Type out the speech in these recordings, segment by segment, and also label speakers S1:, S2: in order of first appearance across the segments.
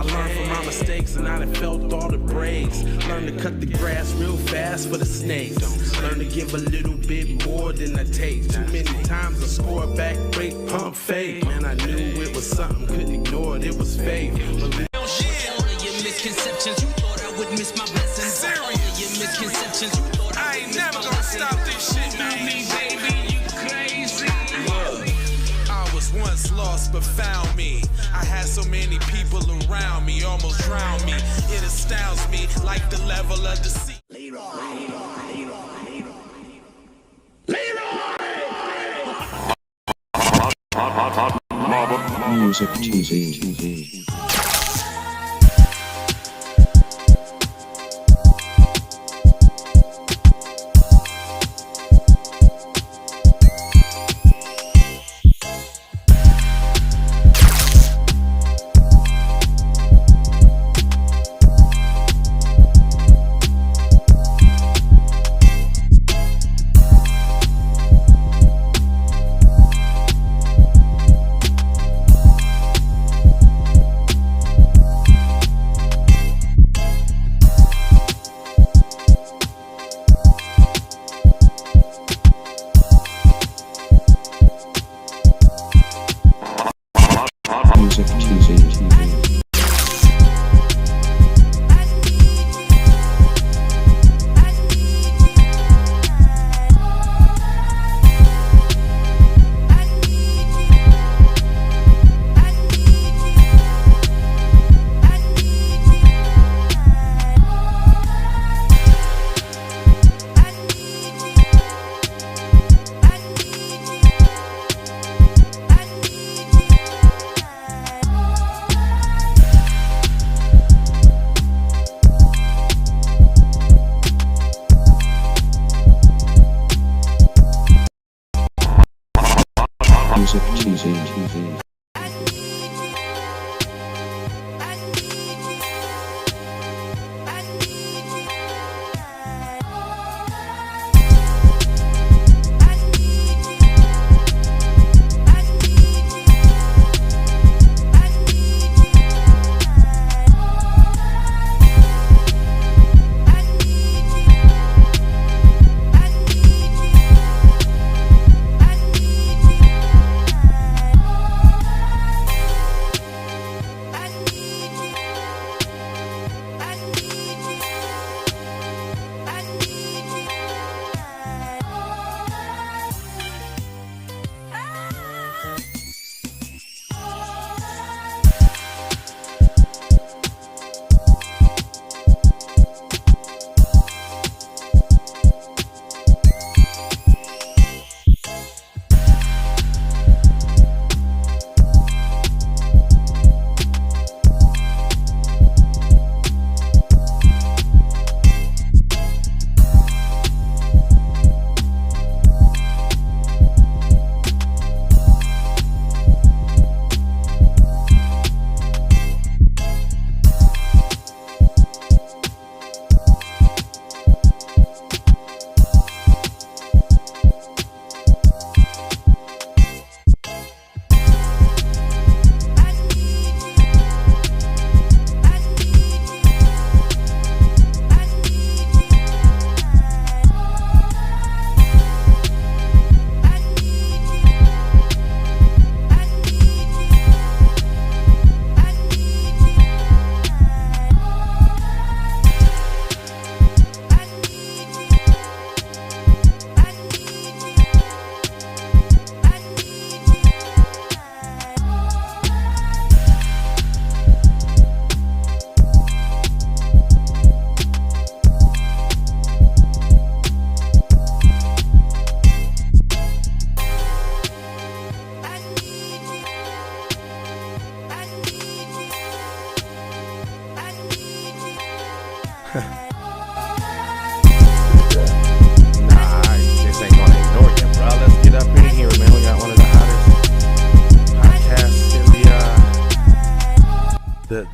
S1: learned from my mistakes and I done felt all the breaks. Learned to cut the grass real fast for the snakes. Learned to give a little bit more than I take. Too many times I score back, break, pump, fake. Man, I knew it was something, couldn't ignore it, it was fake. Misconceptions, you thought I would miss my blessings. Serious. Your misconceptions, you thought I ain't never gonna stop this shit, man. Me, baby, you crazy. I was once lost but found me. I had so many people around me, almost drowned me. It astounds me like the level of the sea.
S2: Music TV.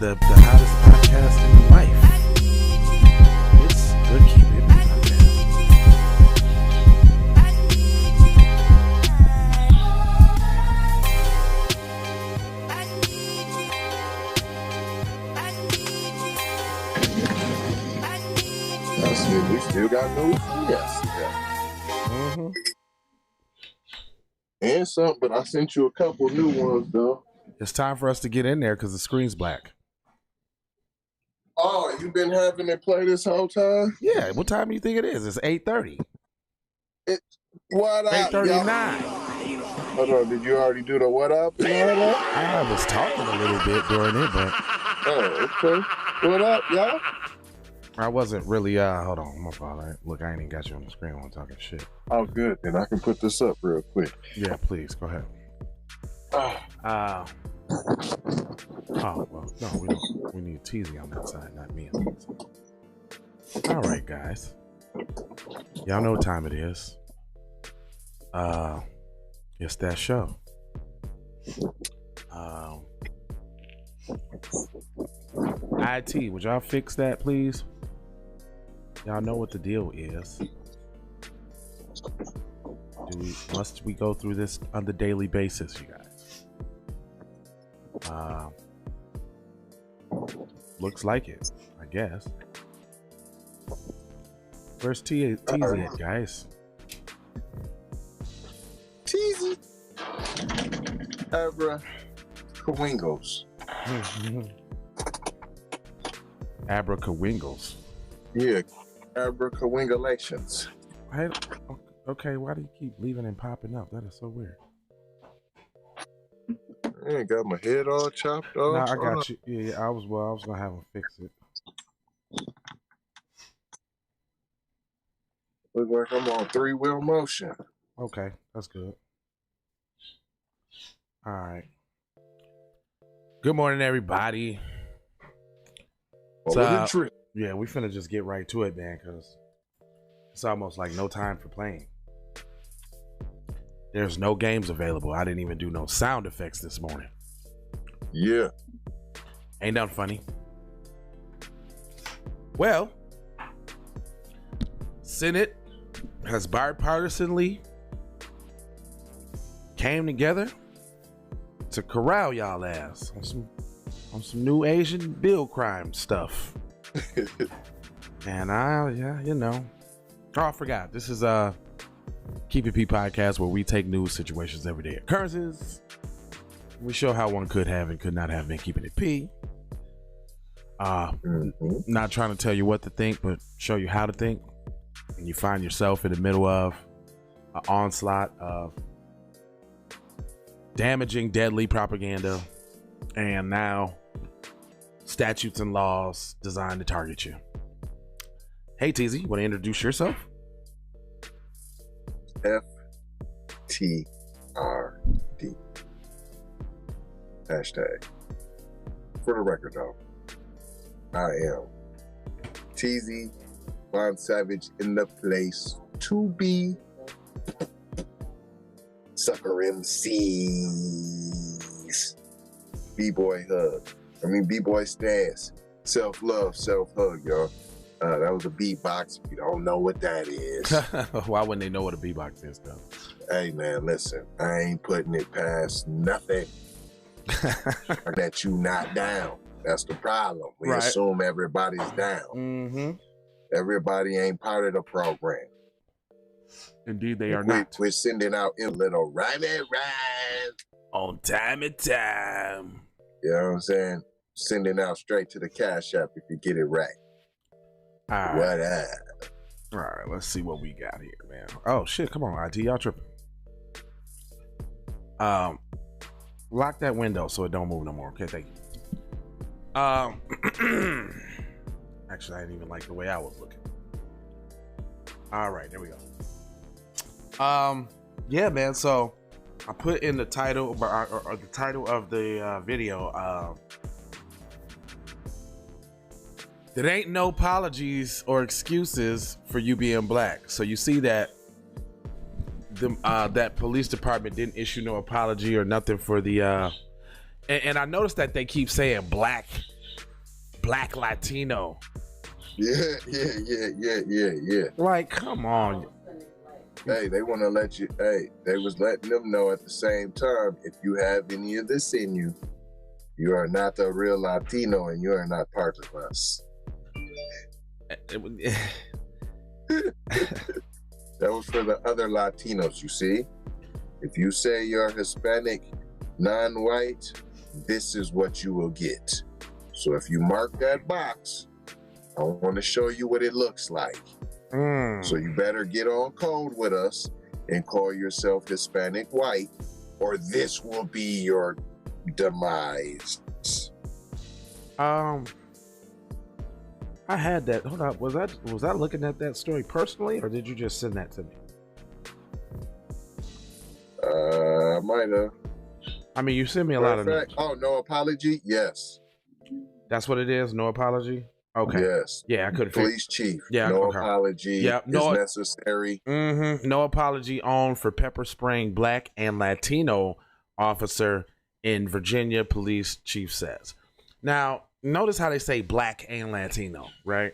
S1: the hottest podcast in life. It's the Keep It Podcast.
S3: We still got news from yesterday.
S4: Mm-hmm.
S3: And something, but I sent you a couple new ones, though.
S4: It's time for us to get in there because the screen's black.
S3: Oh, you been having it play this whole time?
S4: Yeah, what time do you think it is? It's 8:30.
S3: What up,
S4: 8:39.
S3: Hold on, did you already do the what up and all that?
S4: I was talking a little bit during it, but
S3: Oh, okay. What up, y'all?
S4: I wasn't really, hold on, my fault. Look, I ain't even got you on the screen while I'm talking shit.
S3: Oh, good. Then I can put this up real quick.
S4: Yeah, please, go ahead. Oh, well, no, we don't. We need Teasy on that side, not me on that side. All right, guys. Y'all know what time it is. It's that show. IT, would y'all fix that, please? Y'all know what the deal is. Must we go through this on the daily basis, you guys? Looks like it, I guess. Where's Teasy at, guys?
S3: Teasy. Abra Kawingos.
S4: Abracawingles.
S3: Yeah, Abracawingulations.
S4: Okay, why do you keep leaving and popping up? That is so weird.
S3: I ain't got my head all chopped off.
S4: No, I got you. Yeah, I was gonna have him fix it.
S3: Look like I'm on 3-wheel motion.
S4: Okay, that's good. All right. Good morning, everybody. So, yeah, we finna just get right to it, man, because it's almost like no time for playing. There's no games available. I didn't even do no sound effects this morning.
S3: Yeah.
S4: Ain't nothing funny. Well, Senate has bipartisanly came together to corral y'all ass on some new Asian bill crime stuff. And you know. Oh, I forgot. This is Keep It P podcast, where we take news situations, everyday occurrences. We show how one could have and could not have been keeping it P. Not trying to tell you what to think, but show you how to think. And you find yourself in the middle of an onslaught of damaging, deadly propaganda, and now statutes and laws designed to target you. Hey, TZ, want to introduce yourself?
S3: FTRD. Hashtag. For the record, though, I am TZ Von Savage in the place to be. Sucker MCs. B-boy hug. B-boy stance. Self-love, self-hug, y'all. That was a beatbox. If you don't know what that is.
S4: Why wouldn't they know what a beatbox is, though?
S3: Hey, man, listen. I ain't putting it past nothing. That you not down. That's the problem. We assume everybody's down.
S4: Mm-hmm.
S3: Everybody ain't part of the program.
S4: Indeed, they are not.
S3: We're sending out a little rhyme
S4: on time and time.
S3: You know what I'm saying? Sending out straight to the Cash App if you get it right.
S4: All right.
S3: What up?
S4: All right, let's see what we got here, man. Oh shit, come on, IT, y'all tripping. Lock that window so it don't move no more. Okay, thank you. Actually, I didn't even like the way I was looking. All right, there we go. Yeah, man. So I put in the title or the title of the video. There ain't no apologies or excuses for you being black. So you see that that police department didn't issue no apology or nothing for the and I noticed that they keep saying black Latino.
S3: Yeah.
S4: Like, come on.
S3: Hey, they want to let you. Hey, they was letting them know at the same time, if you have any of this in you, you are not a real Latino and you are not part of us. That was for the other Latinos, you see? If you say you're Hispanic, non-white, this is what you will get. So if you mark that box, I want to show you what it looks like. So you better get on code with us and call yourself Hispanic white, or this will be your demise.
S4: I had that. Hold up. Was I looking at that story personally, or did you just send that to me?
S3: I might have.
S4: I mean, you sent me a lot of news.
S3: Oh, no apology? Yes.
S4: That's what it is? No apology? Okay.
S3: Yes.
S4: Yeah, I could.
S3: Police chief.
S4: Yeah.
S3: No
S4: okay.
S3: apology.
S4: Yep. No.
S3: Is necessary.
S4: No apology on for pepper spraying Black and Latino officer in Virginia, police chief says. Now, notice how they say Black and Latino, right?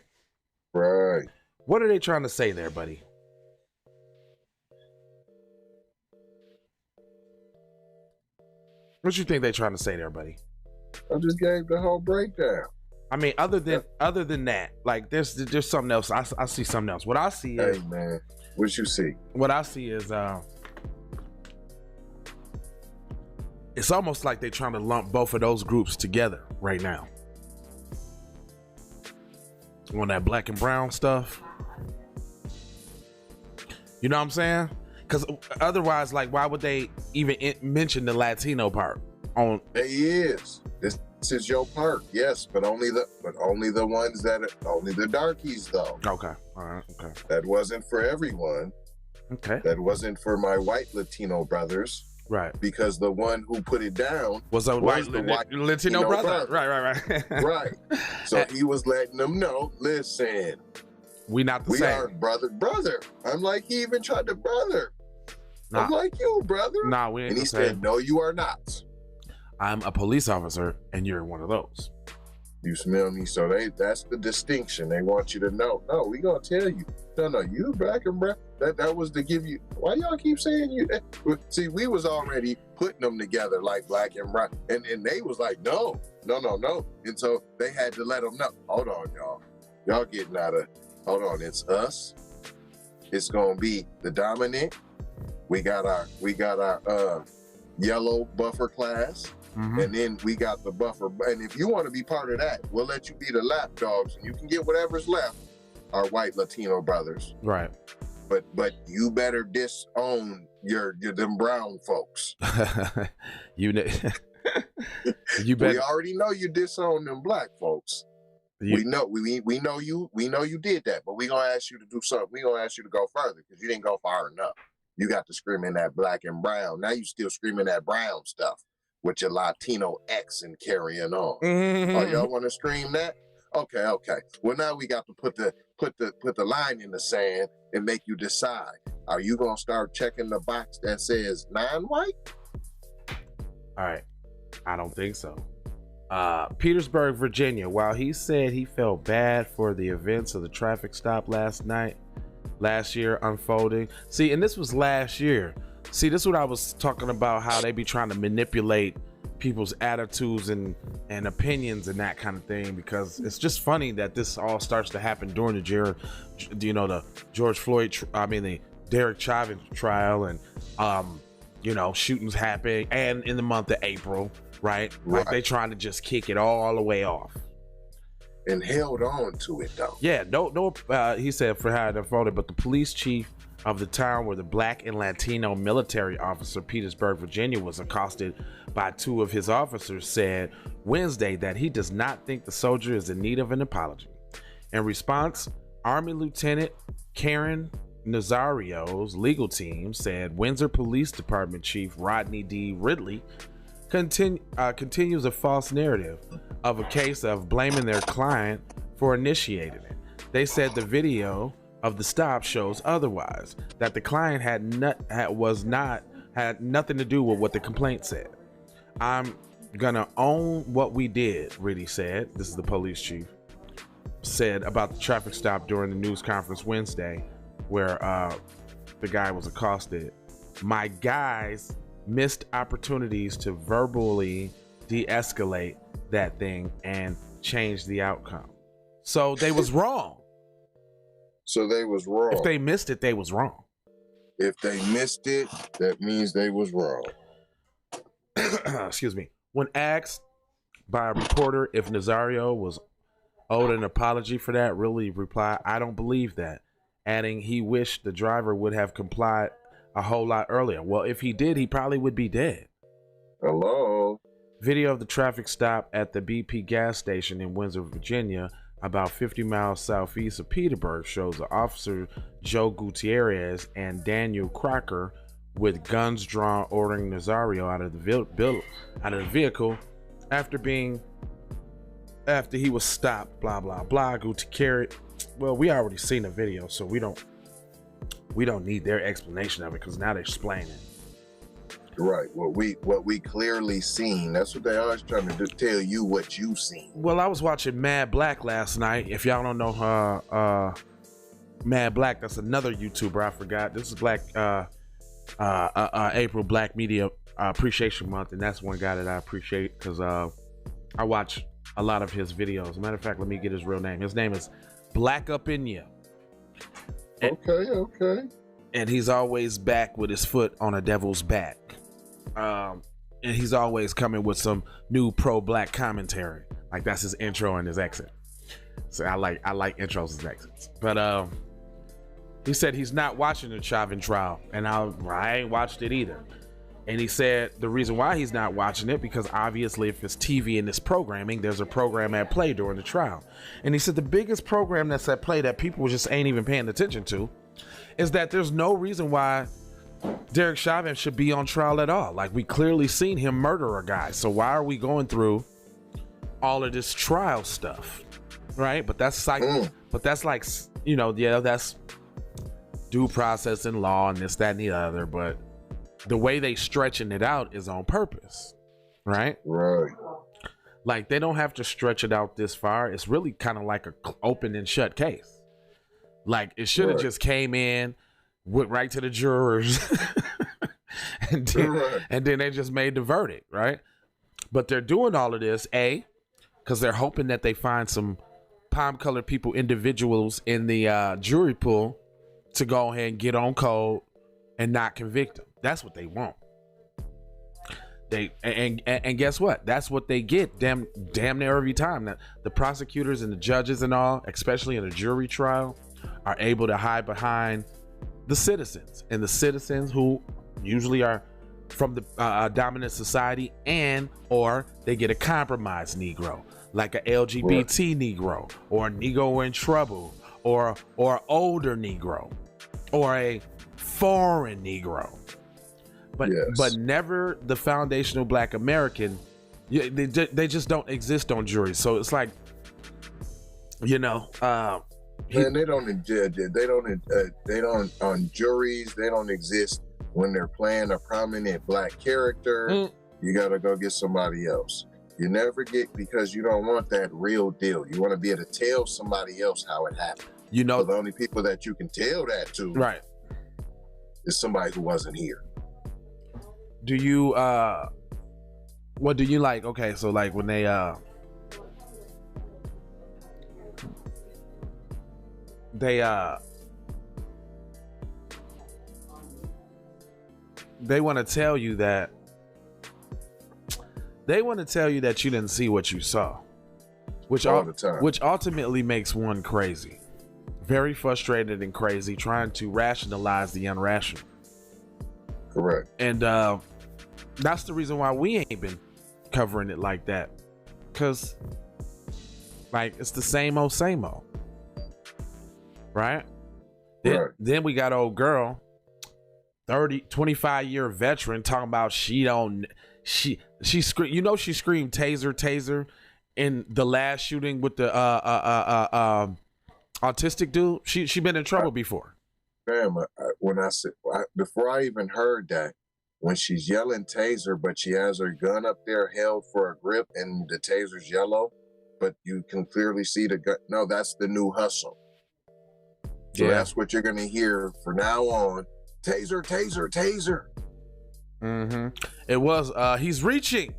S3: Right.
S4: What are they trying to say there, buddy? What you think they're trying to say there, buddy?
S3: I just gave the whole breakdown.
S4: I mean, other than that, like there's something else. I see something else. What I see is,
S3: hey man, what you see?
S4: What I see is it's almost like they're trying to lump both of those groups together right now. On that black and brown stuff. You know what I'm saying? Because otherwise, like, why would they even mention the Latino part? On
S3: There he is. This is your part, yes, but only the ones that are only the darkies though.
S4: Okay, all right, okay.
S3: That wasn't for everyone.
S4: Okay.
S3: That wasn't for my white Latino brothers.
S4: Right.
S3: Because the one who put it down
S4: was a white Latino brother. Right.
S3: Right. So he was letting them know, listen,
S4: we not the
S3: we
S4: same.
S3: are brother. I'm like, he even tried to brother.
S4: Nah.
S3: I'm like, you brother.
S4: Nah, we ain't
S3: and he
S4: the same.
S3: said, no, you are not.
S4: I'm a police officer and you're one of those.
S3: You smell me? So that's the distinction. They want you to know. No, we gonna tell you. No, you black and brown. That was to give you. Why y'all keep saying you? See, we was already putting them together like black and brown, and they was like, no. And so they had to let them know. Hold on, y'all getting out of. Hold on, it's us. It's gonna be the dominant. We got our yellow buffer class. Mm-hmm. And then we got the buffer. And if you want to be part of that, we'll let you be the lapdogs and you can get whatever's left, our white Latino brothers.
S4: Right.
S3: But you better disown your them brown folks.
S4: you better.
S3: We already know you disown them black folks. We know you did that, but we're gonna ask you to do something. We're gonna ask you to go further because you didn't go far enough. You got to screaming that black and brown. Now you still screaming that brown stuff. With your Latino X and carrying on.
S4: Mm-hmm.
S3: Oh, y'all want to stream that? Okay. Well, now we got to put the line in the sand and make you decide. Are you gonna start checking the box that says non-white?
S4: All right, I don't think so. Petersburg, Virginia. While he said he felt bad for the events of the traffic stop last year unfolding. See, and this was last year. See, this is what I was talking about, how they be trying to manipulate people's attitudes and opinions and that kind of thing, because it's just funny that this all starts to happen during the George Floyd, the Derek Chauvin trial, and shootings happen, and in the month of April, right? Like they trying to just kick it all the way off.
S3: And held on to it though.
S4: Yeah, no. He said for how it unfolded, but the police chief of the town where the black and Latino military officer, Petersburg, Virginia, was accosted by two of his officers, said Wednesday that he does not think the soldier is in need of an apology. In response, Army Lieutenant Karen Nazario's legal team said Windsor Police Department Chief Rodney D. Ridley continues a false narrative of a case of blaming their client for initiating it. They said the video of the stop shows otherwise, that the client had nothing to do with what the complaint said. I'm gonna own what we did, Ridley said. This is the police chief said about the traffic stop during the news conference Wednesday, where the guy was accosted. My guys missed opportunities to verbally de-escalate that thing and change the outcome. So they was wrong.
S3: So they was wrong.
S4: If they missed it, they was wrong.
S3: If they missed it, that means they was wrong.
S4: Excuse me. When asked by a reporter if Nazario was owed an apology for that, really replied, "I don't believe that," adding he wished the driver would have complied a whole lot earlier. Well, if he did, he probably would be dead.
S3: Hello.
S4: Video of the traffic stop at the BP gas station in Windsor, Virginia, about 50 miles southeast of Petersburg, shows Officer Joe Gutierrez and Daniel Crocker with guns drawn, ordering Nazario out of the vehicle after he was stopped. Blah blah blah. Gutierrez. Well, we already seen the video, so we don't need their explanation of it because now they're explaining.
S3: Right. What we clearly seen. That's what they always trying to do, tell you what you seen.
S4: Well, I was watching Mad Black last night. If y'all don't know Mad Black, that's another YouTuber. I forgot. This is Black April Black Media Appreciation Month, and that's one guy that I appreciate because I watch a lot of his videos. As a matter of fact, let me get his real name. His name is Black Up In Ya.
S3: Okay.
S4: And he's always back with his foot on a devil's back. And he's always coming with some new pro-black commentary. Like that's his intro and his exit. So I like intros and exits. But he said he's not watching the Chauvin trial, and I ain't watched it either. And he said the reason why he's not watching it because obviously if it's TV and it's programming, there's a program at play during the trial. And he said the biggest program that's at play that people just ain't even paying attention to is that there's no reason why Derek Chauvin should be on trial at all. Like we clearly seen him murder a guy. So why are we going through all of this trial stuff? Right? But that's like, that's due process and law and this, that, and the other. But the way they stretching it out is on purpose. Right?
S3: Right.
S4: Like they don't have to stretch it out this far. It's really kind of like a open and shut case. Like it should have just came in, went right to the jurors, and then they just made the verdict, right? But they're doing all of this, because they're hoping that they find some palm-colored individuals in the jury pool to go ahead and get on code and not convict them. That's what they want. And guess what? That's what they get damn near every time. That the prosecutors and the judges and all, especially in a jury trial, are able to hide behind the citizens, and the citizens who usually are from the dominant society, and or they get a compromised Negro, like a LGBT Negro, or a Negro in trouble, or older Negro, or a foreign Negro, but never the foundational Black American. They just don't exist on juries. So it's like,
S3: Man, they don't on juries. They don't exist when they're playing a prominent Black character. You gotta go get somebody else. You never get, because you don't want that real deal. You want to be able to tell somebody else how it happened. So the only people that you can tell that to,
S4: right,
S3: is somebody who wasn't here.
S4: Do you what do you like? Okay, so like when they want to tell you that you didn't see what you saw, which ultimately makes one crazy, very frustrated and crazy, trying to rationalize the irrational.
S3: Correct.
S4: And that's the reason why we ain't been covering it like that, because like it's the same old right? Then we got old girl, 25-year veteran, talking about she screamed, she screamed taser in the last shooting with the autistic dude. She been in trouble before.
S3: Damn, before I even heard that, when she's yelling taser, but she has her gun up there held for a grip and the taser's yellow, but you can clearly see the gun. No, that's the new hustle. So that's what you're going to hear from now on. Taser, taser, taser.
S4: Mm-hmm. It was, he's reaching.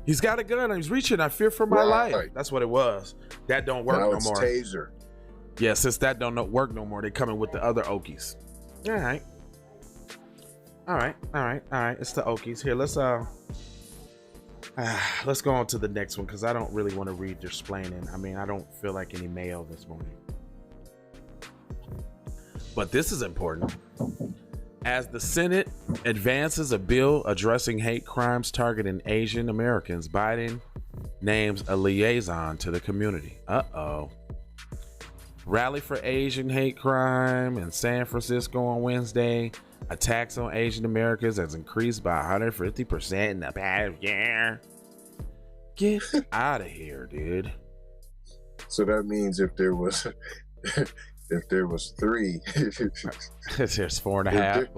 S4: He's got a gun. He's reaching. I fear for my life. That's what it was. That don't work no more.
S3: Taser.
S4: Yeah, since that don't work no more, they coming with the other Okies. All right. It's the Okies. Here, let's go on to the next one because I don't really want to read your splaining. I mean, I don't feel like any mail this morning. But this is important. As the Senate advances a bill addressing hate crimes targeting Asian Americans, Biden names a liaison to the community. Uh-oh. Rally for Asian hate crime in San Francisco on Wednesday. Attacks on Asian Americans has increased by 150% in the past year. Get out of here, dude.
S3: So that means if there was three,
S4: there's 4.5.
S3: There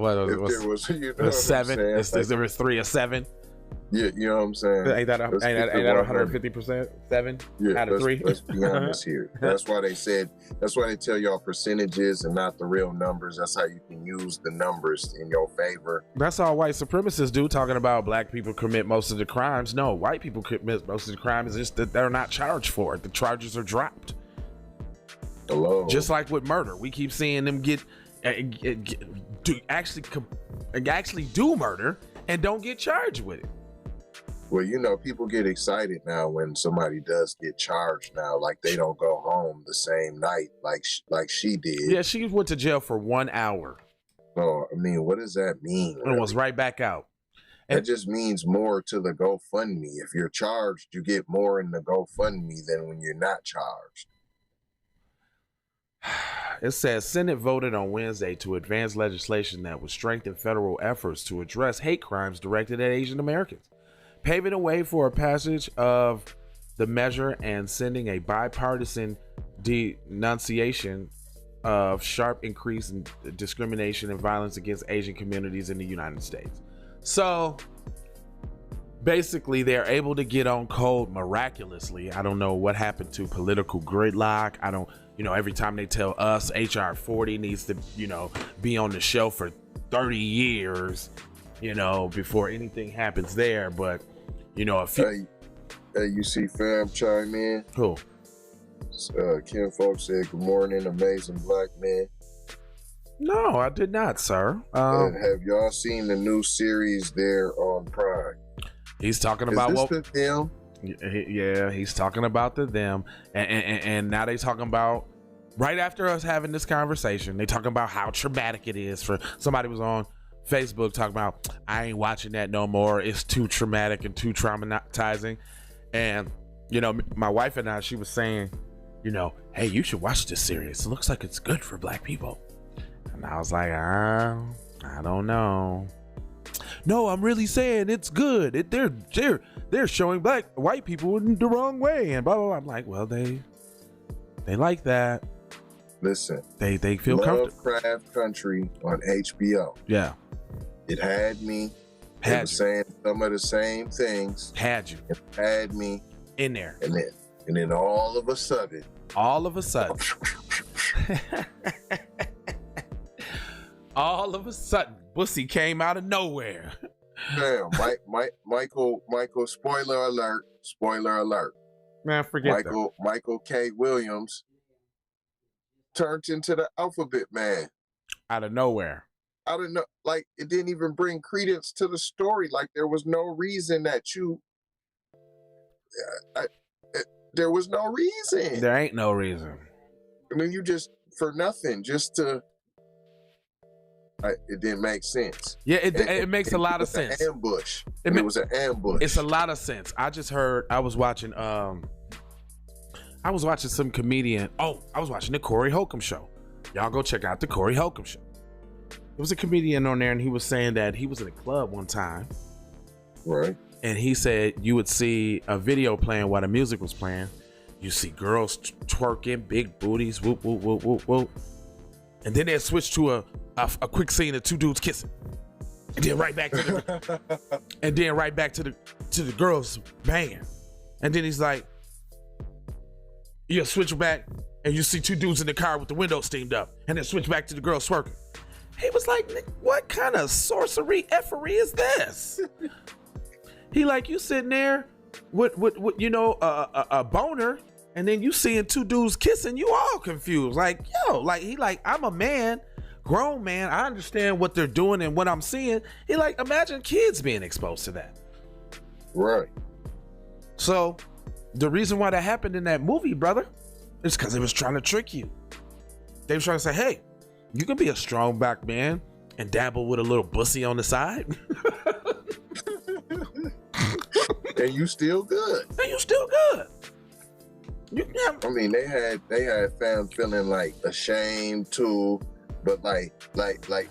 S3: was, you know,
S4: 7. There was 3 or 7.
S3: Yeah, you know what I'm saying?
S4: Ain't that 150%? 7 out of 3?
S3: Let's be honest here. That's why they tell y'all percentages and not the real numbers. That's how you can use the numbers in your favor.
S4: That's all white supremacists do, talking about black people commit most of the crimes. No, white people commit most of the crimes. It's just that they're not charged for it. The charges are dropped.
S3: Hello.
S4: Just like with murder. We keep seeing them actually do murder and don't get charged with it.
S3: Well, you know, people get excited now when somebody does get charged now, like they don't go home the same night like she did.
S4: Yeah, she went to jail for 1 hour.
S3: Oh, I mean, what does that mean? Really?
S4: And was right back out.
S3: That just means more to the GoFundMe. If you're charged, you get more in the GoFundMe than when you're not charged.
S4: It says Senate voted on Wednesday to advance legislation that would strengthen federal efforts to address hate crimes directed at Asian Americans, paving the way for a passage of the measure and sending a bipartisan denunciation of sharp increase in discrimination and violence against Asian communities in the United States. So basically, they're able to get on code miraculously. I don't know what happened to political gridlock. I don't, every time they tell us HR 40 needs to, be on the show for 30 years, before anything happens there. But, a few.
S3: Hey, you see fam chime in?
S4: Who?
S3: Kim Folk said, good morning, amazing black man.
S4: No, I did not, sir.
S3: Have y'all seen the new series there on Prime?
S4: He's talking about
S3: the them?
S4: Yeah, he's talking about them, and now they talking about right after us having this conversation. They talking about how traumatic it is for somebody was on Facebook talking about I ain't watching that no more. It's too traumatic and too traumatizing. And my wife and I, she was saying, hey, you should watch this series. It looks like it's good for black people. And I was like, I don't know. No, I'm really saying it's good. They're showing white people in the wrong way and blah blah blah. I'm like, well, they like that.
S3: Listen,
S4: they feel comfortable.
S3: Lovecraft Country on HBO.
S4: Yeah,
S3: it had me. It was saying some of the same things.
S4: Had you?
S3: It had me
S4: in there,
S3: and then all of a sudden, all of a sudden,
S4: Bussy came out of nowhere.
S3: Damn, Michael, spoiler alert.
S4: Man, forget
S3: Michael K. Williams turned into the Alphabet Man.
S4: Out of nowhere.
S3: I don't know, like it didn't even bring credence to the story. Like there was no reason that there was no reason.
S4: There ain't no reason.
S3: I mean, you just, for nothing, just to... it didn't make sense.
S4: Yeah, it makes a lot of sense.
S3: Ambush. It was an ambush.
S4: It's a lot of sense. I just heard. I was watching some comedian. Oh, I was watching the Corey Holcomb show. Y'all go check out the Corey Holcomb show. There was a comedian on there, and he was saying that he was in a club one time.
S3: Right.
S4: And he said you would see a video playing while the music was playing. You see girls twerking, big booties, whoop whoop whoop whoop whoop. And then they'd switch to a quick scene of two dudes kissing, and then right back to the girls banging, and then he's like, you switch back and you see two dudes in the car with the window steamed up, and then switch back to the girls twerking. He was like, what kind of sorcery effery is this? He like, you sitting there with a boner And then you seeing two dudes kissing, you all confused. Like, yo, like he like, I'm a man, grown man. I understand what they're doing and what I'm seeing. He like, imagine kids being exposed to that.
S3: Right.
S4: So the reason why that happened in that movie, brother, is because it was trying to trick you. They were trying to say, hey, you can be a strong black man and dabble with a little bussy on the side.
S3: And you still good.
S4: And you still good.
S3: I mean, they had fam feeling like ashamed too, but like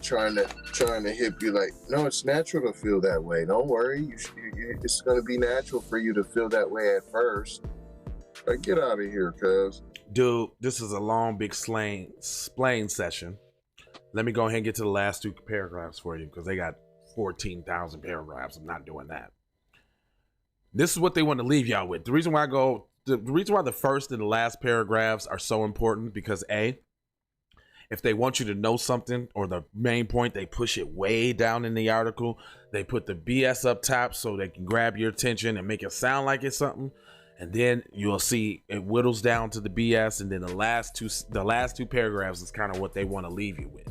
S3: trying to hip you like, no, it's natural to feel that way. Don't worry, it's gonna be natural for you to feel that way at first. Like, get out of here, cuz.
S4: Dude, this is a long, big explain session. Let me go ahead and get to the last two paragraphs for you because they got 14,000 paragraphs. I'm not doing that. This is what they want to leave y'all with. The reason why the first and the last paragraphs are so important because A, if they want you to know something or the main point, they push it way down in the article. They put the BS up top so they can grab your attention and make it sound like it's something. And then you'll see it whittles down to the BS. And then the last two paragraphs is kind of what they want to leave you with.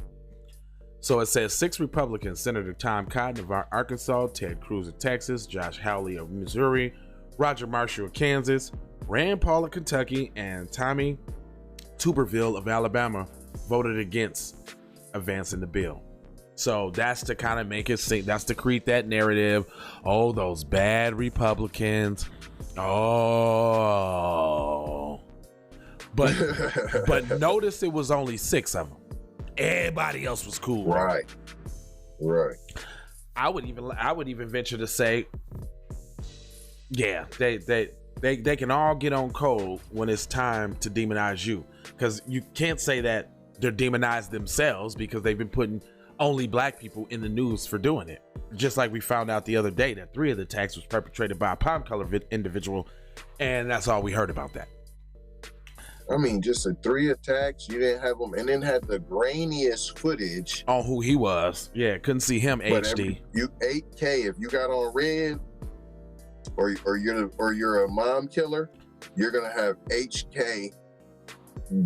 S4: So it says 6 Republicans, Senator Tom Cotton of Arkansas, Ted Cruz of Texas, Josh Hawley of Missouri, Roger Marshall of Kansas, Rand Paul of Kentucky, and Tommy Tuberville of Alabama voted against advancing the bill. So that's to kind of make it seem, that's to create that narrative. Oh, those bad Republicans. Oh. But notice it was only 6 of them. Everybody else was cool.
S3: Right.
S4: I would even venture to say, yeah, they can all get on cold when it's time to demonize you, because you can't say that they're demonized themselves because they've been putting only black people in the news for doing it. Just like we found out the other day that 3 of the attacks was perpetrated by a palm-colored individual, and that's all we heard about that.
S3: I mean, just 3 attacks, you didn't have them, and then had the grainiest footage
S4: on who he was. Yeah, couldn't see him HD.
S3: You 8K if you got on red, or you're a mom killer, you're gonna have HK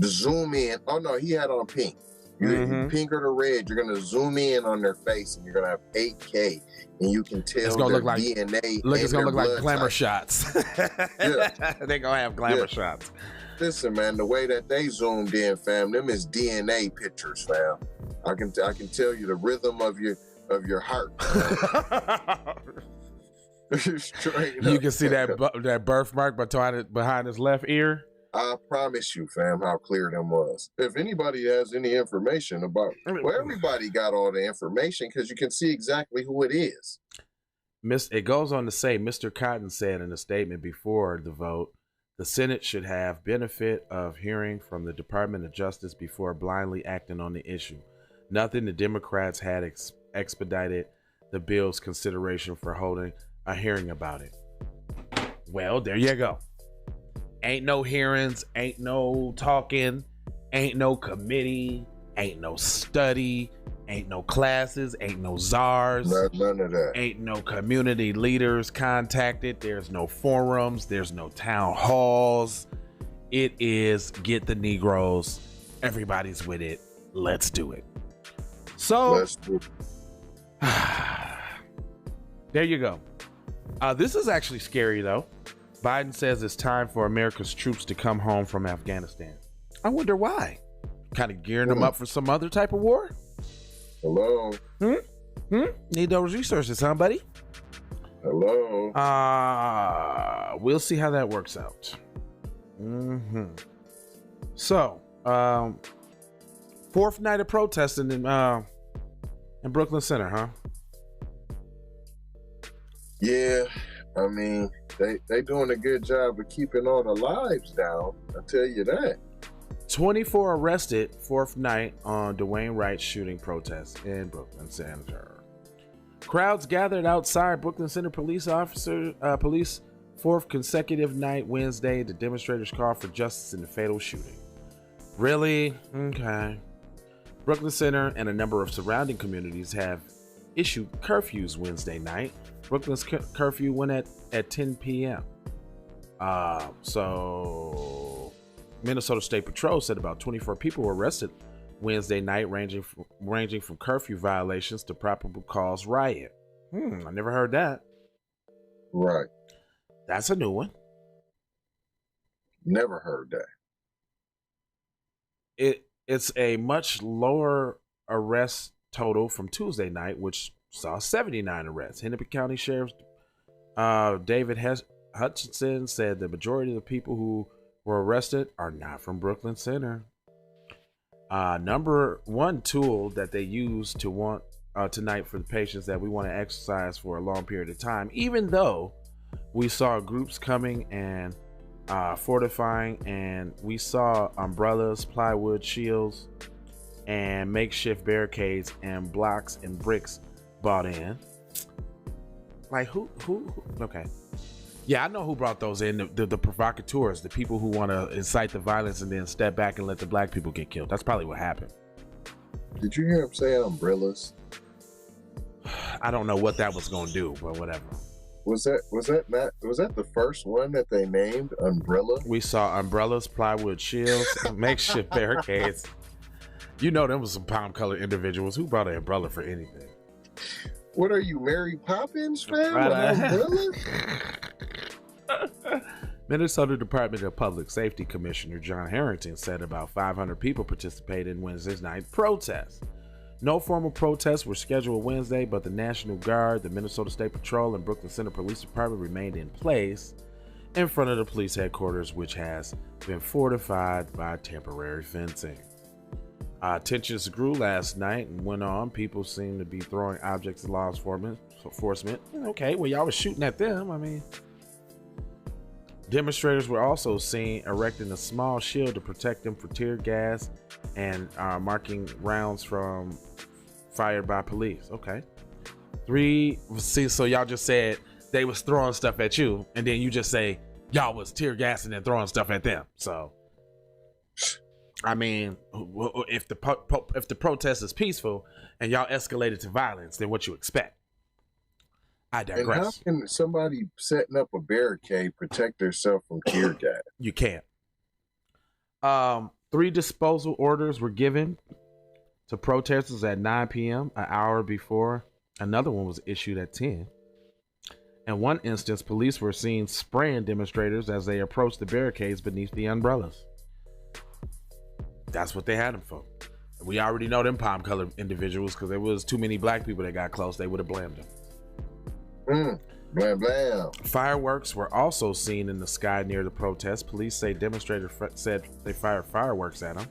S3: zoom in. Oh no, he had on pink. Pink or the red, you're gonna zoom in on their face, and you're gonna have 8K, and you can tell
S4: it's gonna look like
S3: DNA.
S4: It's gonna look like glamour
S3: type.
S4: Shots.
S3: Yeah.
S4: They're gonna have glamour shots.
S3: Listen, man, the way that they zoomed in, fam, them is DNA pictures, fam. I can tell you the rhythm of your heart. Straight
S4: you
S3: up.
S4: can see that birthmark behind his left ear.
S3: I promise you, fam, how clear them was. If anybody has any information about, well, everybody got all the information because you can see exactly who it is.
S4: It goes on to say, Mr. Cotton said in a statement before the vote, the Senate should have benefit of hearing from the Department of Justice before blindly acting on the issue. Nothing the Democrats had expedited the bill's consideration for holding a hearing about it. Well, there you go. Ain't no hearings, ain't no talking, ain't no committee, ain't no study, ain't no classes, ain't no czars.
S3: None of that.
S4: Ain't no community leaders contacted. There's no forums. There's no town halls. It is get the Negroes. Everybody's with it. Let's do it. So,
S3: Let's do it.
S4: There you go. This is actually scary, though. Biden says it's time for America's troops to come home from Afghanistan. I wonder why. Kind of gearing them up for some other type of war?
S3: Hello?
S4: Need those resources, huh, buddy?
S3: Hello?
S4: We'll see how that works out. So, 4th night of protesting in Brooklyn Center, huh?
S3: Yeah, I mean, they doing a good job of keeping all the lives down. I tell you that.
S4: 24 arrested 4th night on Dwayne Wright's shooting protest in Brooklyn Center. Crowds gathered outside Brooklyn Center police 4th consecutive night Wednesday. The demonstrators called for justice in the fatal shooting. Really? Okay. Brooklyn Center and a number of surrounding communities have issued curfews Wednesday night. Brooklyn's curfew went at 10 p.m. So Minnesota State Patrol said about 24 people were arrested Wednesday night, ranging from curfew violations to probable cause riot. I never heard that.
S3: Right.
S4: That's a new one.
S3: Never heard that.
S4: It's a much lower arrest total from Tuesday night, which saw 79 arrests. Hennepin County Sheriff David Hutchinson said the majority of the people who were arrested are not from Brooklyn Center. Number one tool that they use to want tonight for the patients that we want to exercise for a long period of time, even though we saw groups coming and fortifying, and we saw umbrellas, plywood shields, and makeshift barricades and blocks and bricks bought in. Like who okay. Yeah, I know who brought those in. The provocateurs, the people who want to incite the violence and then step back and let the black people get killed. That's probably what happened.
S3: Did you hear him say umbrellas?
S4: I don't know what that was going to do, but whatever.
S3: Was that the first one that they named, umbrella?
S4: We saw umbrellas, plywood shields, makeshift barricades. You know, them was some palm colored individuals who brought an umbrella for anything.
S3: What are you, Mary Poppins, fam?
S4: Right.
S3: An umbrella?
S4: Minnesota Department of Public Safety Commissioner John Harrington said about 500 people participated in Wednesday's night protest. No formal protests were scheduled Wednesday, but the National Guard, the Minnesota State Patrol, and Brooklyn Center Police Department remained in place in front of the police headquarters, which has been fortified by temporary fencing. Tensions grew last night and went on. People seemed to be throwing objects at law enforcement. Okay, well, y'all was shooting at them. I mean, demonstrators were also seen erecting a small shield to protect them from tear gas and marking rounds from fired by police. Okay. So y'all just said they was throwing stuff at you, and then you just say y'all was tear gassing and throwing stuff at them. So, I mean, if the protest is peaceful and y'all escalated to violence, then what you expect? I digress.
S3: And how can somebody setting up a barricade protect themselves from tear gas?
S4: You can't. 3 disposal orders were given to protesters at 9 p.m., an hour before. Another one was issued at 10. In one instance, police were seen spraying demonstrators as they approached the barricades beneath the umbrellas. That's what they had them for. We already know them palm-colored individuals, because there was too many black people that got close. They would have blamed them.
S3: Blam, blam.
S4: Fireworks were also seen in the sky near the protest. Police say demonstrators said they fired fireworks at them.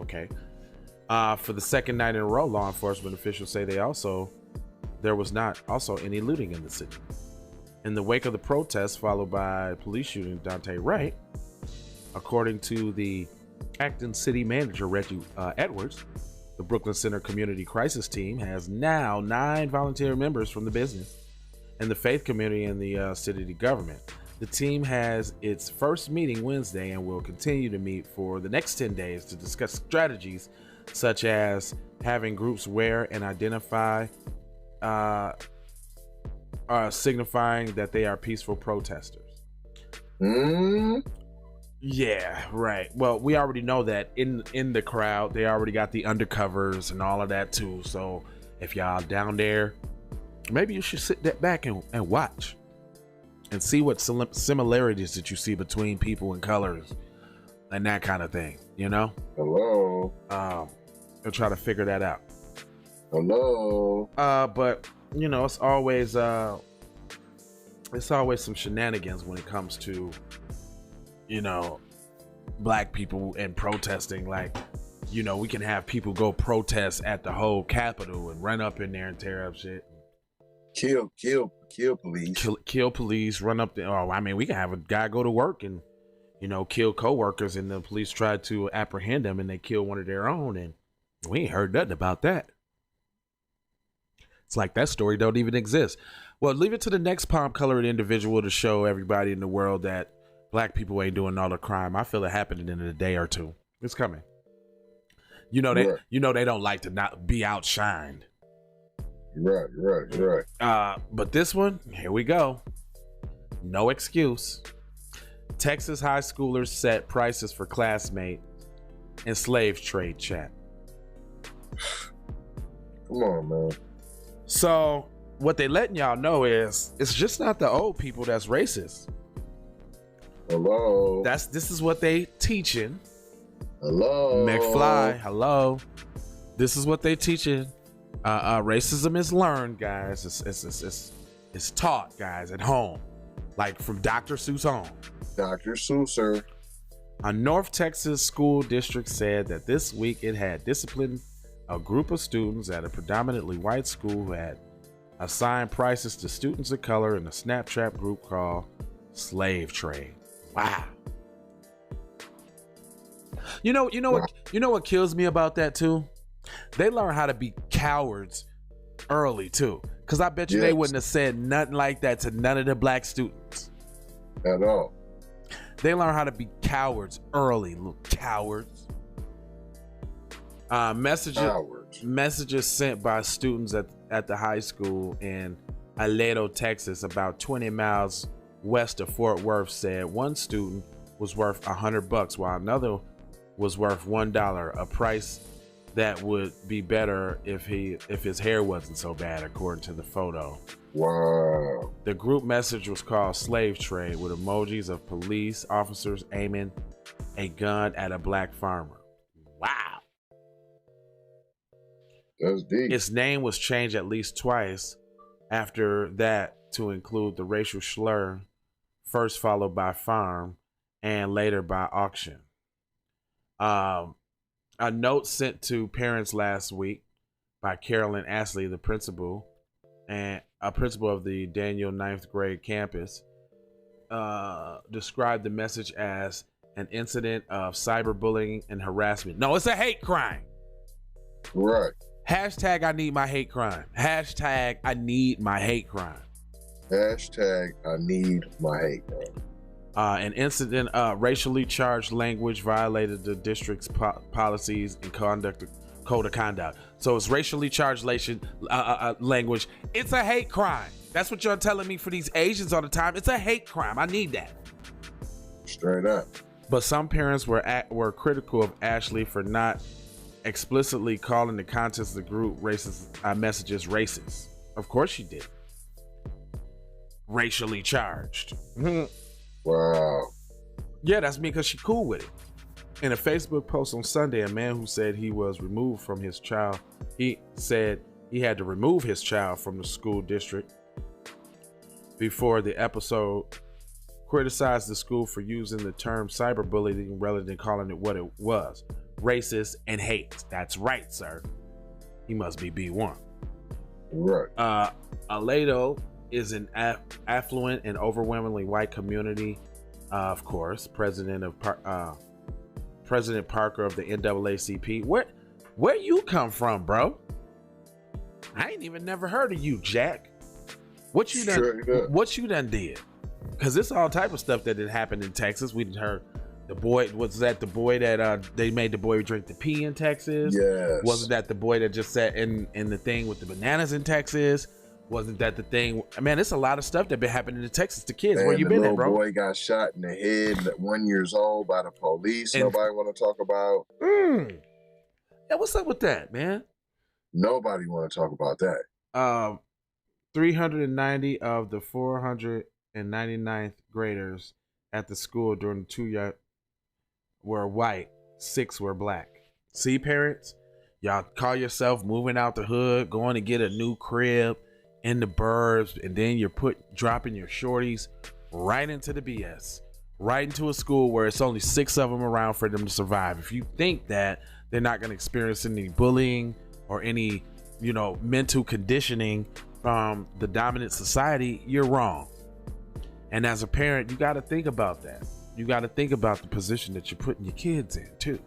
S4: Okay. For the second night in a row, law enforcement officials say there was not also any looting in the city. In the wake of the protests, followed by police shooting Dante Wright, according to the acting city manager Reggie Edwards, the Brooklyn Center Community Crisis Team has now 9 volunteer members from the business and the faith community and the city government. The team has its first meeting Wednesday and will continue to meet for the next 10 days to discuss strategies such as having groups wear and identify, signifying that they are peaceful protesters. Yeah, right. Well, we already know that in the crowd, they already got the undercovers and all of that too. So if y'all down there, maybe you should sit back and watch and see what similarities that you see between people and colors and that kind of thing, you know?
S3: Hello.
S4: And try to figure that out.
S3: Hello.
S4: But you know, it's always some shenanigans when it comes to, you know, black people and protesting. Like, you know, we can have people go protest at the whole Capitol and run up in there and tear up shit.
S3: Kill police.
S4: Kill police, run up there. Oh, I mean, we can have a guy go to work and, you know, kill co-workers, and the police try to apprehend them and they kill one of their own, and we ain't heard nothing about that. It's like that story don't even exist. Well, leave it to the next palm-colored individual to show everybody in the world that black people ain't doing all the crime. I feel it happening in a day or two. It's coming. You know, they don't like to not be outshined.
S3: Right.
S4: But this one, here we go. No excuse. Texas high schoolers set prices for classmate and slave trade chat.
S3: Come on, man.
S4: So what they letting y'all know is it's just not the old people that's racist.
S3: Hello.
S4: This is what they teaching.
S3: Hello.
S4: McFly, hello. This is what they teaching. Racism is learned, guys. It's taught, guys, at home, like from Dr. Seuss on.
S3: Dr. Seuss, sir.
S4: A North Texas school district said that this week it had disciplined a group of students at a predominantly white school who had assigned prices to students of color in a Snapchat group called Slave Trade. Wow. You know what kills me about that too? They learn how to be cowards early too. Cause I bet you they wouldn't have said nothing like that to none of the black students.
S3: At all.
S4: They learn how to be cowards early, little cowards. Messages sent by students at the high school in Aledo, Texas, about 20 miles west of Fort Worth, said one student was worth $100 while another was worth $1, a price that would be better if his hair wasn't so bad, according to the photo.
S3: Wow.
S4: The group message was called Slave Trade, with emojis of police officers aiming a gun at a black farmer. Wow.
S3: That's deep.
S4: Its name was changed at least twice after that to include the racial slur, first followed by farm and later by auction. A note sent to parents last week by Carolyn Ashley, the principal, and a principal of the Daniel 9th grade campus, described the message as an incident of cyberbullying and harassment. No, it's a hate crime.
S3: Right.
S4: Hashtag I need my hate crime. Hashtag I need my hate crime.
S3: Hashtag I need my hate crime.
S4: An incident, racially charged language violated the district's policies and code of conduct. So it's racially charged language. It's a hate crime. That's what you're telling me for these Asians all the time. It's a hate crime. I need that.
S3: Straight up.
S4: But some parents were critical of Ashley for not explicitly calling the contents of the group racist messages racist. Of course she did. Racially charged.
S3: Wow.
S4: Yeah, that's because she cool with it. In a Facebook post on Sunday, a man who said he was removed from his child, he said he had to remove his child from the school district before the episode, criticized the school for using the term cyberbullying rather than calling it what it was, racist and hate. That's right, sir. He must be B1.
S3: Right.
S4: Aledo is an affluent and overwhelmingly white community. Of course, President Parker of the NAACP. Where you come from, bro? I ain't even never heard of you, Jack. What you done did? Because it's all type of stuff that had happened in Texas. We heard the boy, was that the boy that they made the boy drink the pee in Texas?
S3: Yes.
S4: Wasn't that the boy that just sat in the thing with the bananas in Texas? Wasn't that the thing? Man, it's a lot of stuff that been happening in Texas to kids. Where you been at, bro?
S3: The boy got shot in the head at 1 year old by the police. Nobody want to talk about.
S4: Yeah, what's up with that, man?
S3: Nobody want to talk about that.
S4: 390 of the 499th graders at the school during the 2 year were white, 6 were black. See, parents, y'all call yourself moving out the hood, going to get a new crib in the burbs, and then you're dropping your shorties right into the BS, right into a school where it's only 6 of them around for them to survive. If you think that they're not going to experience any bullying or any, mental conditioning from the dominant society, you're wrong. And as a parent, you got to think about that. You got to think about the position that you're putting your kids in too,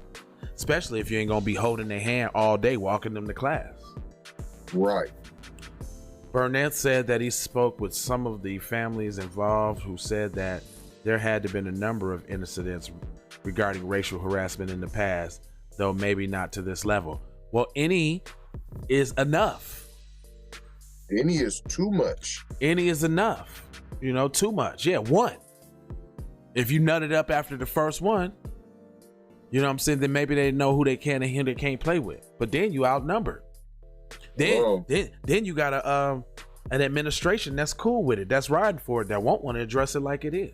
S4: especially if you ain't going to be holding their hand all day, walking them to class.
S3: Right.
S4: Burnett said that he spoke with some of the families involved who said that there had to been a number of incidents regarding racial harassment in the past, though maybe not to this level. Well, any is enough.
S3: Any is too much.
S4: Any is enough. Too much. Yeah, one. If you nutted up after the first one, you know what I'm saying, then maybe they know who they can and who they can't play with. But then you outnumbered. Then you got an administration that's cool with it, that's riding for it, that won't want to address it like it is.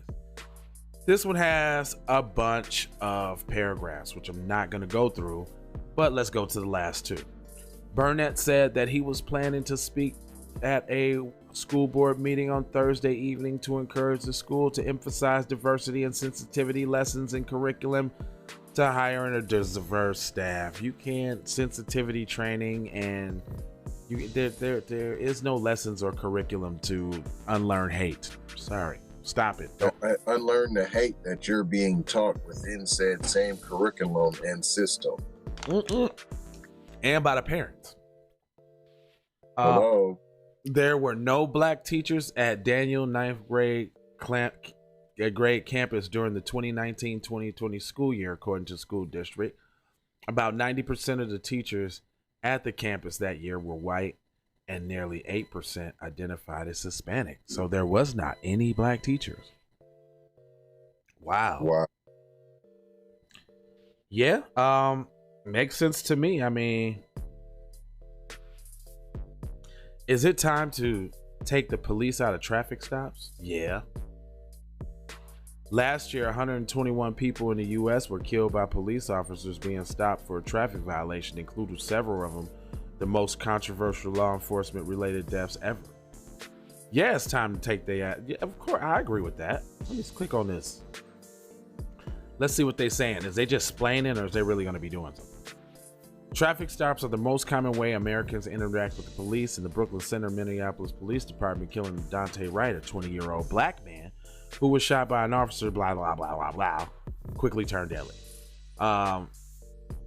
S4: This one has a bunch of paragraphs, which I'm not going to go through, but let's go to the last two. Burnett said that he was planning to speak at a school board meeting on Thursday evening to encourage the school to emphasize diversity and sensitivity lessons in curriculum to hiring a diverse staff. You can't sensitivity training, and there is no lessons or curriculum to unlearn hate. Sorry, stop it.
S3: Unlearn the hate that you're being taught within said same curriculum and system.
S4: And by the parents.
S3: Hello.
S4: There were no black teachers at Daniel 9th grade campus during the 2019-2020 school year, according to the school district. About 90% of the teachers at the campus that year were white, and nearly 8% identified as Hispanic. So there was not any black teachers. Wow. Yeah, makes sense to me. I mean, is it time to take the police out of traffic stops? Yeah. Last year, 121 people in the U.S. were killed by police officers being stopped for a traffic violation, including several of them the most controversial law enforcement related deaths ever. Yeah, it's time to take the out. Yeah, of course, I agree with that. Let me just click on this. Let's see what they're saying. Is they just explaining, or is they really going to be doing something? Traffic stops are the most common way Americans interact with the police. In the Brooklyn Center, Minneapolis Police Department, killing Dante Wright, a 20-year-old black man who was shot by an officer, blah, blah, blah, blah, blah, quickly turned deadly.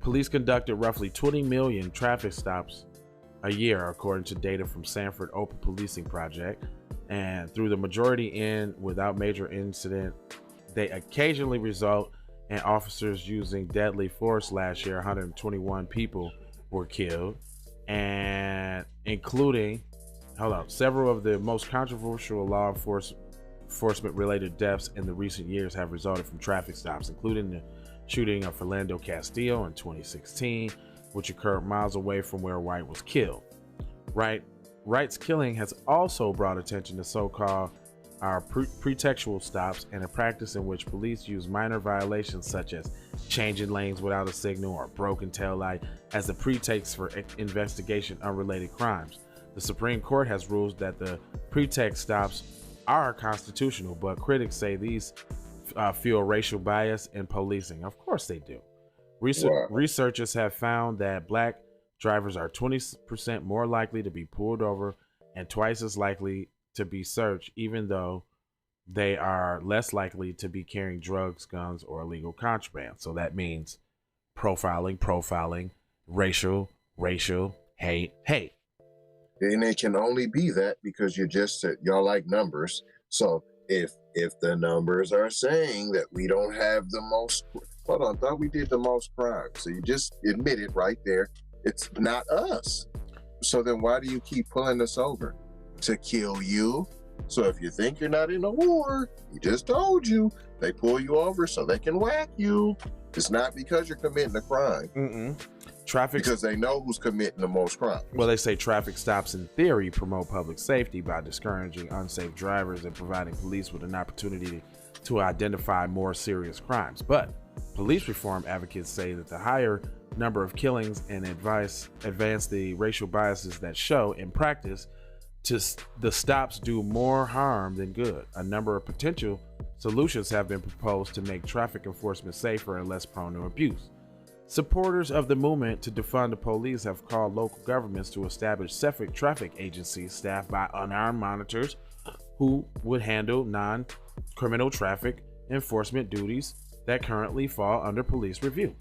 S4: Police conducted roughly 20 million traffic stops a year, according to data from Sanford Open Policing Project. And through the majority end without major incident, they occasionally result and officers using deadly force. Last year, 121 people were killed, and including, several of the most controversial law enforcement related deaths in the recent years have resulted from traffic stops, including the shooting of Philando Castillo in 2016, which occurred miles away from where White was killed. Wright's killing has also brought attention to so-called pretextual stops, and a practice in which police use minor violations such as changing lanes without a signal or broken taillight as a pretext for investigation unrelated crimes. The Supreme Court has ruled that the pretext stops are constitutional, but critics say these fuel racial bias in policing. Of course they do. Researchers have found that black drivers are 20% more likely to be pulled over and twice as likely to be searched, even though they are less likely to be carrying drugs, guns, or illegal contraband. So that means profiling, racial, hate.
S3: And it can only be that because you just said y'all like numbers. So if the numbers are saying that we don't have the most, hold on, I thought we did the most crime. So you just admitted right there, it's not us. So then why do you keep pulling us over? To kill you? So if you think you're not in a war, he just told you, they pull you over so they can whack you. It's not because you're committing a crime. Because they know who's committing the most crime.
S4: Well, they say traffic stops in theory promote public safety by discouraging unsafe drivers and providing police with an opportunity to identify more serious crimes. But police reform advocates say that the higher number of killings and advance the racial biases that show in practice the stops do more harm than good. A number of potential solutions have been proposed to make traffic enforcement safer and less prone to abuse. Supporters of the movement to defund the police have called local governments to establish separate traffic agencies staffed by unarmed monitors who would handle non-criminal traffic enforcement duties that currently fall under police review.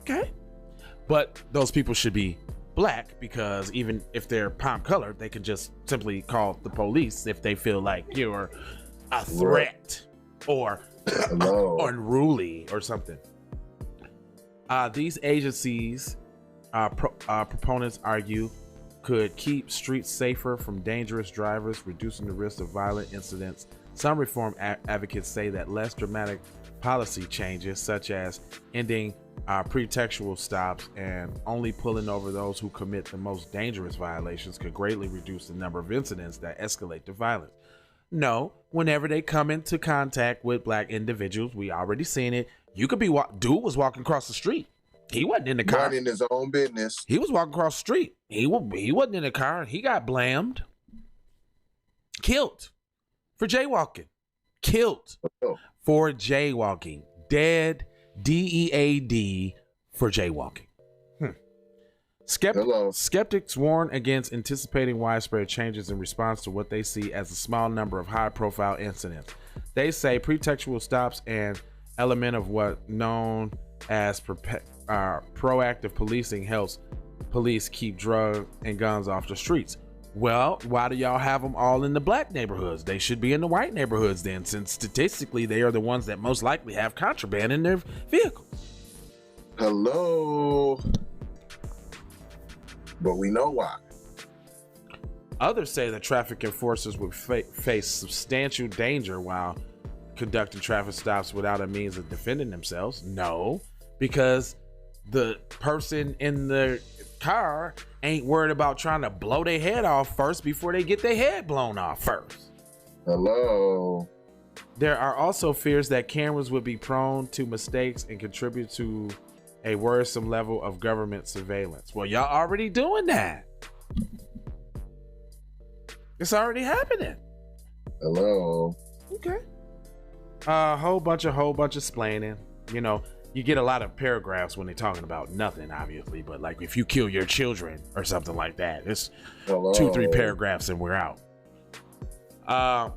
S4: Okay. But those people should be black, because even if they're palm colored, they can just simply call the police if they feel like you're a threat or unruly or something. These agencies, proponents argue, could keep streets safer from dangerous drivers, reducing the risk of violent incidents Some reform advocates say that less dramatic policy changes, such as ending pretextual stops and only pulling over those who commit the most dangerous violations, could greatly reduce the number of incidents that escalate to violence. No, whenever they come into contact with black individuals, we already seen it. You could be dude was walking across the street. He wasn't in the car.
S3: Minding his own business.
S4: He was walking across the street. He wasn't in the car. He got blamed. Killed for jaywalking. Killed for jaywalking. Dead. DEAD for jaywalking. Skeptics warn against anticipating widespread changes in response to what they see as a small number of high-profile incidents. They say pretextual stops and element of what known as proactive policing helps police keep drugs and guns off the streets. Well, why do y'all have them all in the black neighborhoods? They should be in the white neighborhoods then, since statistically they are the ones that most likely have contraband in their vehicles.
S3: Hello. But we know why.
S4: Others say that traffic enforcers would face substantial danger while conducting traffic stops without a means of defending themselves. No, because the person in the car ain't worried about trying to blow their head off first before they get their head blown off first.
S3: Hello.
S4: There are also fears that cameras would be prone to mistakes and contribute to a worrisome level of government surveillance. Well, y'all already doing that. It's already happening.
S3: Hello.
S4: Okay. A whole bunch of splaining. You know, you get a lot of paragraphs when they're talking about nothing, obviously, but like if you kill your children or something like that, it's 2-3 paragraphs and we're out.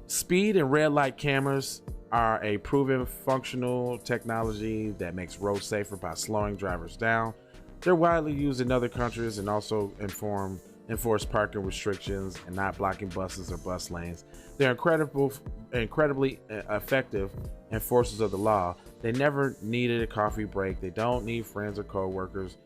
S4: Speed and red light cameras are a proven functional technology that makes roads safer by slowing drivers down. They're widely used in other countries and also enforce parking restrictions and not blocking buses or bus lanes. They're incredibly effective enforcers of the law. They never needed a coffee break. They don't need friends or co-workers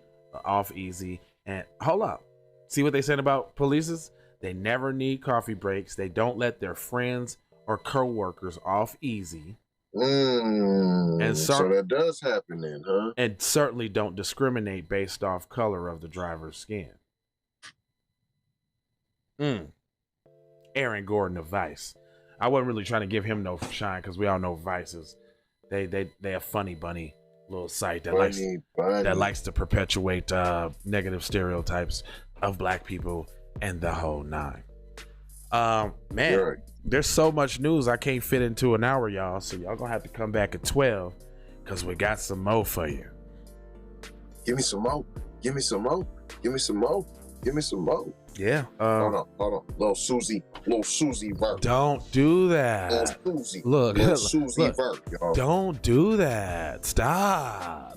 S4: off easy. And hold up. See what they said about polices? They never need coffee breaks. They don't let their friends or co-workers off easy.
S3: And so that does happen then, huh?
S4: And certainly don't discriminate based off color of the driver's skin. Aaron Gordon of Vice. I wasn't really trying to give him no shine because we all know Vice is they a funny bunny little site that likes to perpetuate negative stereotypes of black people and the whole nine. Man, sure. There's so much news I can't fit into an hour, y'all. So y'all gonna have to come back at 12 because we got some more for you.
S3: Give me some more. Give me some more. Give me some more. Give me some more.
S4: Yeah.
S3: Hold on. Little Susie Vert.
S4: Don't do that.
S3: Little Susie.
S4: Look.
S3: Vert, y'all.
S4: Don't do that. Stop.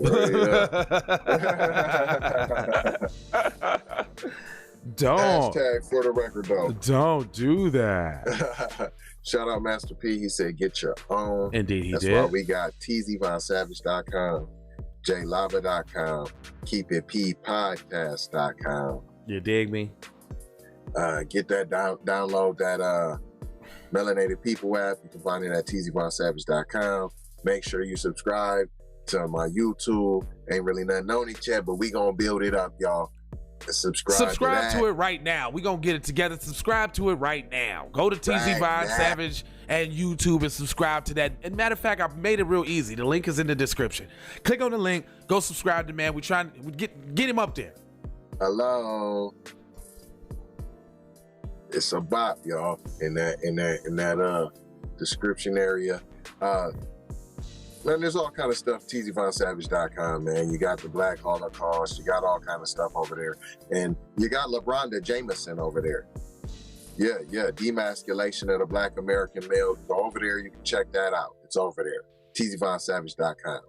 S4: Don't.
S3: Hashtag for the record, though.
S4: Don't do that.
S3: Shout out Master P. He said, get your own.
S4: Indeed, he did.
S3: That's why we got tzvonsavage.com, jlava.com, keepitppodcast.com.
S4: You dig me?
S3: Get that download that Melanated People app. You can find it at tzvonsavage.com. Make sure you subscribe to my YouTube. Ain't really nothing on it yet, but we gonna build it up, y'all. Subscribe
S4: to it right now. We gonna get it together. Subscribe to it right now. Go to TZ Von Savage and YouTube and subscribe to that. And matter of fact, I've made it real easy. The link is in the description. Click on the link. Go subscribe to man. We trying to get him up there.
S3: Hello. It's a bop, y'all. In that description area. Man, there's all kind of stuff, tzvonsavage.com, man. You got the Black Holocaust. You got all kind of stuff over there. And you got LeBronda Jameson over there. Yeah. Demasculation of the Black American male. Go over there. You can check that out. It's over there. tzvonsavage.com.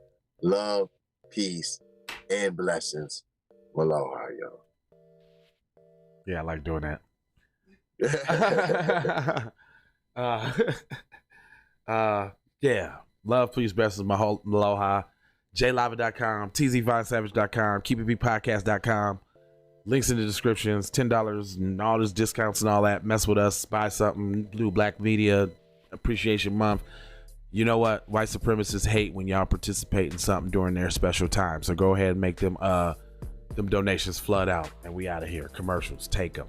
S3: Love, peace, and blessings. Aloha, y'all.
S4: Yeah, I like doing that. Yeah. Love, peace, blessings, my whole aloha. jlava.com, tzvonsavage.com, keepitppodcast.com. Links in the descriptions. $10 and all those discounts and all that. Mess with us, buy something, do black media, Appreciation Month. You know what? White supremacists hate when y'all participate in something during their special time. So go ahead and make them donations flood out, and we out of here. Commercials, take them.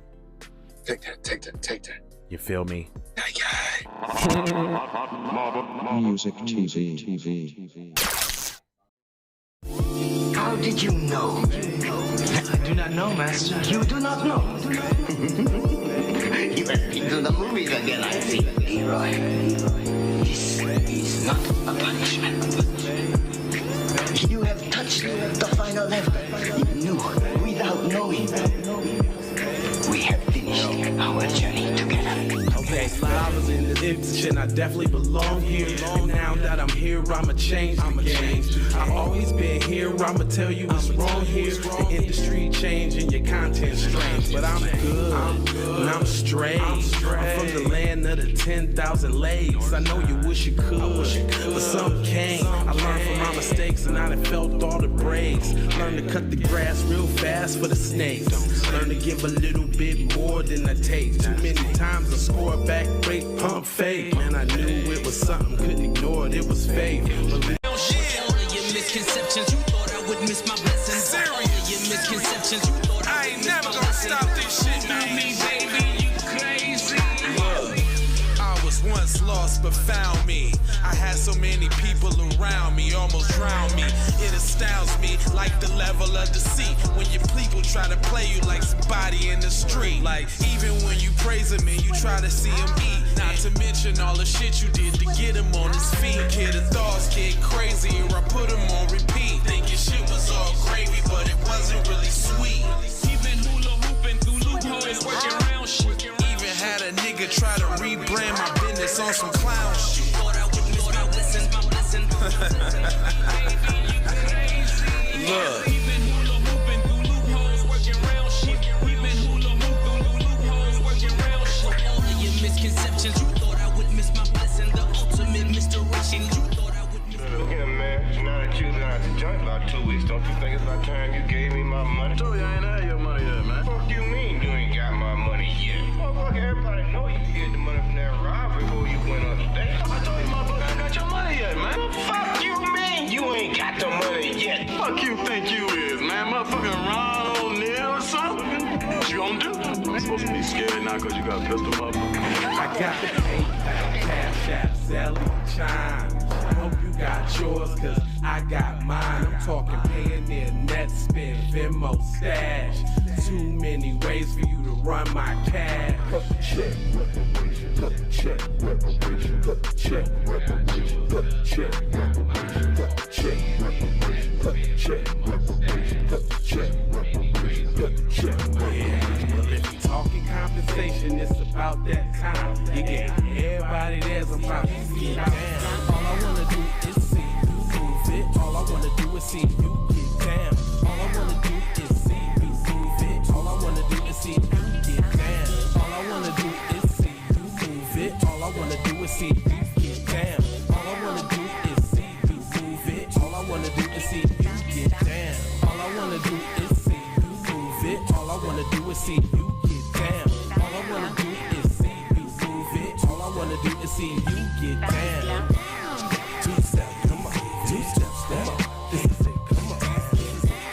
S3: Take that.
S4: You feel me?
S2: Music TV.
S5: How did you know?
S6: I do not know, Master.
S5: You do not know. You have been to the movies again, I see. Leroy, this is not a punishment. You have touched the final level. You knew without knowing. We have finished our journey together.
S1: Okay, I was in the position, I definitely belong here. And now that I'm here, I'ma change the game. I've always been here, I'ma tell you what's wrong here. The industry changing, your content strange. But I'm good, and I'm straight. I'm from the land of the 10,000 legs. I know you wish you could, but some can't. I learned from my mistakes, and I done felt all the breaks. Learn to cut the grass real fast for the snakes. Learn to give a little bit more than I take. Too many times I score back, break, pump, fake. Man, I knew it was something, couldn't ignore it, it was fake. All of your misconceptions, you thought I would miss my blessings. Serious. All of your misconceptions, you thought I ain't never gonna stop this shit, man. Me, baby, you crazy. Look, I was once lost but found me. I had so many people around me, almost drowned me. It astounds me like the level of deceit when your people try to play you like somebody in the street. Like even when you praise him and you try to see him eat. Not to mention all the shit you did to get him on his feet. Kid, the thoughts get crazier, I put him on repeat. Thinking shit was all gravy, but it wasn't really sweet. Even hula hooping through loopholes, working around shit. Even had a nigga try to rebrand my business on some clown shit. Look. Misconceptions, you thought I would miss my blessing. The ultimate misdirection, you thought I would miss my
S7: Look here, man. Now that you've been out the joint about 2 weeks, don't you think it's about time you gave me my money? I told you I ain't had your money yet, man. What do you mean you ain't got my money yet? Motherfucker, everybody know you get the money from that robbery before you went upstate. I told you, motherfucker, I ain't got your money yet, man. What the fuck you mean you ain't got the money yet? Fuck you think you is, man? Motherfucking Ron O'Neal or something? What you gonna do? You ain't supposed to be scared now because you got a pistol, motherfucker.
S1: I got the PayPal, Cash App, Zelle, Chime. Hope you got yours, cause I got mine. I'm talking Payoneer, Netspend, Venmo, Stash. Too many ways for you to run my cash. Check, reparation, check, reparation, check, reparation, check, reparation, check, reparation, check, reparation, check, reparation, check. Well, if you talking compensation, it's about that time. You get everybody there's about to see down. All I wanna do is see you move it. All I wanna do is see you get down. All I wanna do is see you move it. All I wanna do is see you get down. All I wanna do is see you move it. All I wanna do is see you get down. All I wanna do is see you move it. All I wanna do is see you get down. All I wanna do is see you move it. All I wanna do is see you get down. All I wanna do is see you move it. All I wanna do is see you get down. Two steps, come on. Two steps, come on. This is it, come on.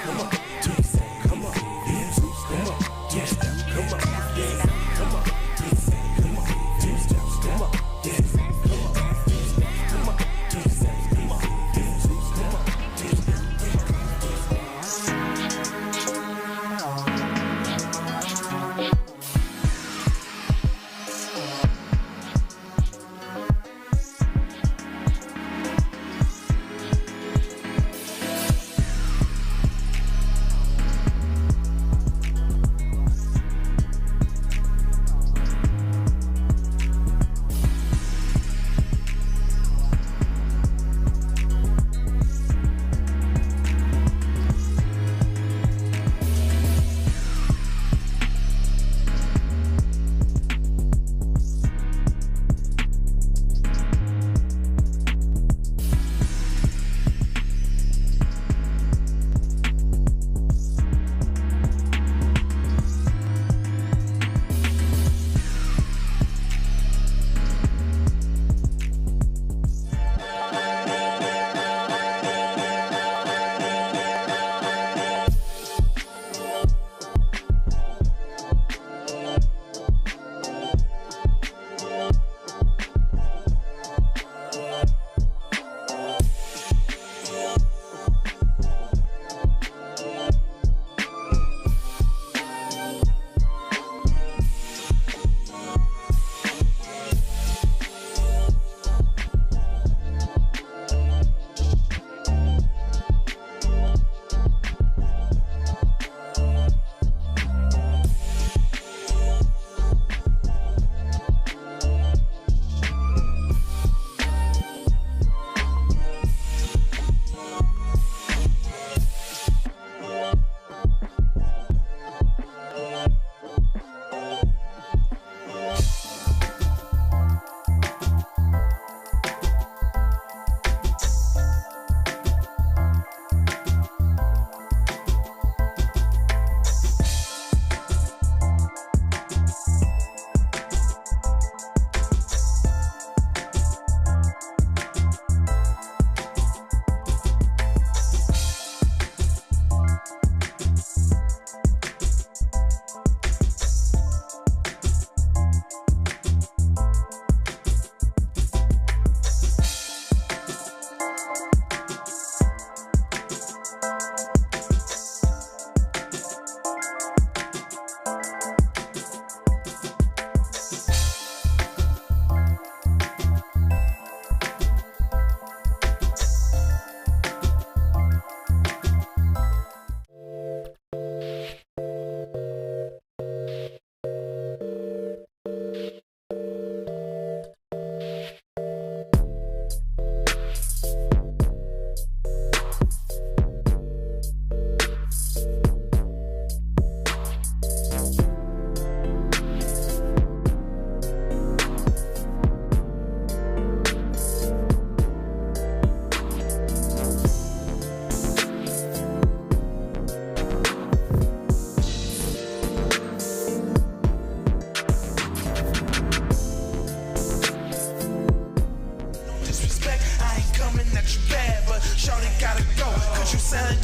S1: Come on. Two steps, come on. Yeah, two steps, come on. Two steps, come on. Yeah, come on. Two steps, come on. Two steps, come on. Yeah, come on. Two steps, come on. Two steps, come on. Yeah, two steps, come on. Two steps, come on.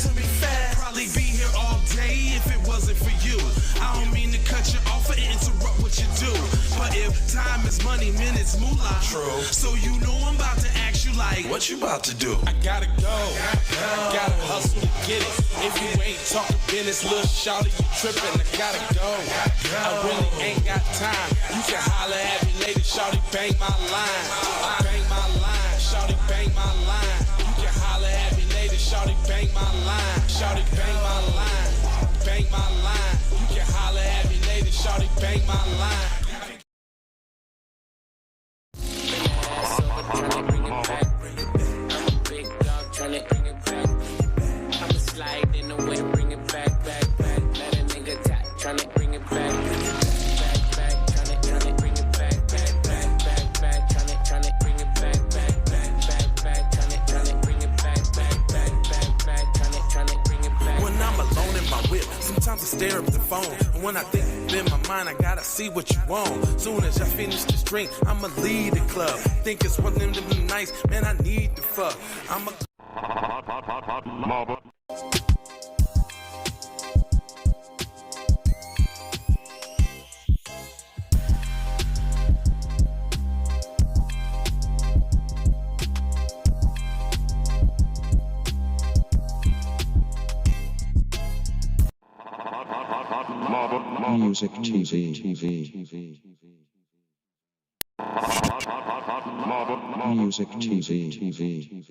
S1: to me fast. Probably be here all day if it wasn't for you. I don't mean to cut you off or interrupt what you do, but if time is money, minutes moolah. True. So you know I'm about to ask you like, what you about to do? I gotta go. Gotta hustle to get it. If you ain't talking business, little shawty, you tripping. I gotta go. I really ain't got time. You can holler at me later, shawty, bang my line. Bang my line, shawty, bang my line. You can holler at me later, shawty, bang my line. Shawty, bang my line. Bang my line. You can holler at me later, shawty, bang my line. Sometimes I stare at the phone, and when I think in my mind, I gotta see what you want. Soon as I finish this drink, I'ma leave the club. Think it's one of them nights, man, I need to fuck. I'm a
S2: Music TV. Music TV.